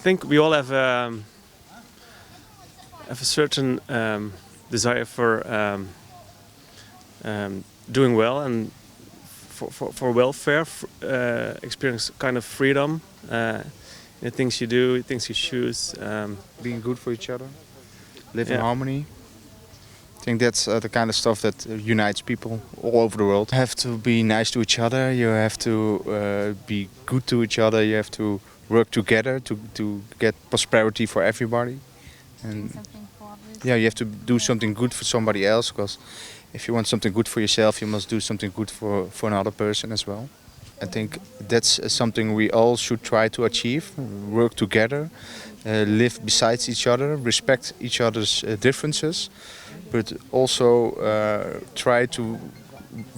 think we all have a certain desire for doing well and for welfare, experience kind of freedom in the things you do, things you choose. Being good for each other, live in harmony. I think that's the kind of stuff that unites people all over the world. You have to be nice to each other, you have to be good to each other, you have to work together to get prosperity for everybody. And yeah, you have to do something good for somebody else, because if you want something good for yourself, you must do something good for another person as well. I think that's something we all should try to achieve, work together, live besides each other, respect each other's differences, but also try to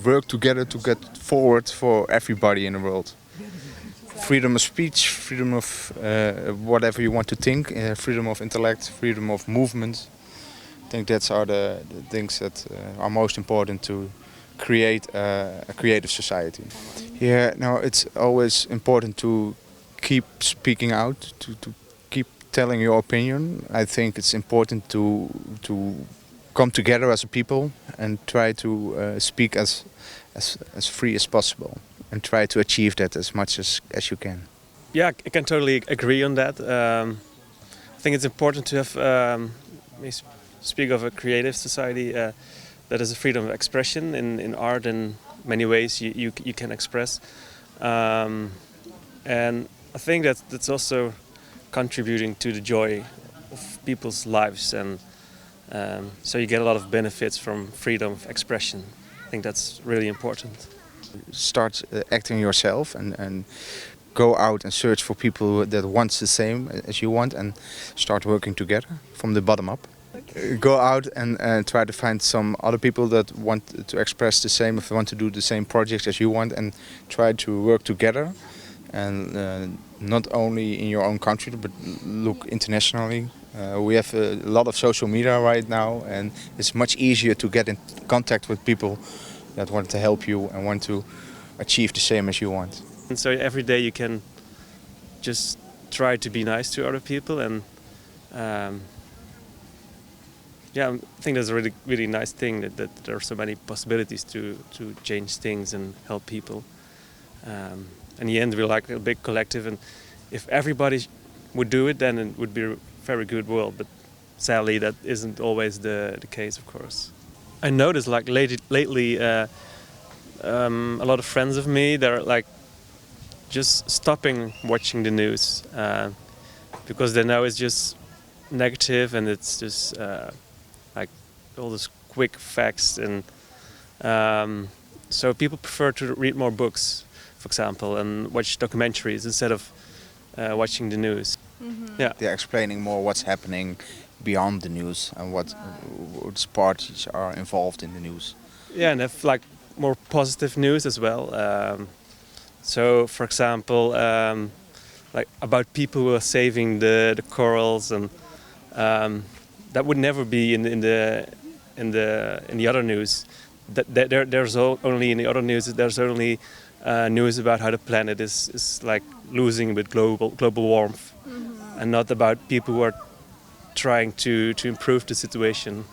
work together to get forward for everybody in the world. Freedom of speech, freedom of whatever you want to think, freedom of intellect, freedom of movement. I think that's are the things that are most important to create a creative society. Yeah, now it's always important to keep speaking out, to keep telling your opinion. I think it's important to come together as a people and try to speak as free as possible and try to achieve that as much as you can. Yeah, I can totally agree on that. I think it's important to have, speak of a creative society that has a freedom of expression in art. In many ways you can express, and I think that's also contributing to the joy of people's lives, and so you get a lot of benefits from freedom of expression. I think that's really important. Start acting yourself and go out and search for people that want the same as you want, and start working together from the bottom up. Go out and try to find some other people that want to express the same, if they want to do the same projects as you want, and try to work together. And not only in your own country, but look internationally. We have a lot of social media right now, and it's much easier to get in contact with people that want to help you and want to achieve the same as you want. And so every day you can just try to be nice to other people, and yeah, I think that's a really nice thing that there are so many possibilities to change things and help people. In the end, we're like a big collective, and if everybody would do it, then it would be a very good world. But sadly, that isn't always the case, of course. I noticed, like lately, a lot of friends of me, they're like just stopping watching the news because they know it's just negative, and it's just like all these quick facts, and so people prefer to read more books, for example, and watch documentaries instead of watching the news. Mm-hmm. Yeah, They're explaining more what's happening beyond the news and what parties are involved in the news. yeah, and have like more positive news as well. So, for example, like about people who are saving the corals, and that would never be in the other news. There's only in the other news. There's only news about how the planet is like losing with global warmth, and not about people who are trying to improve the situation.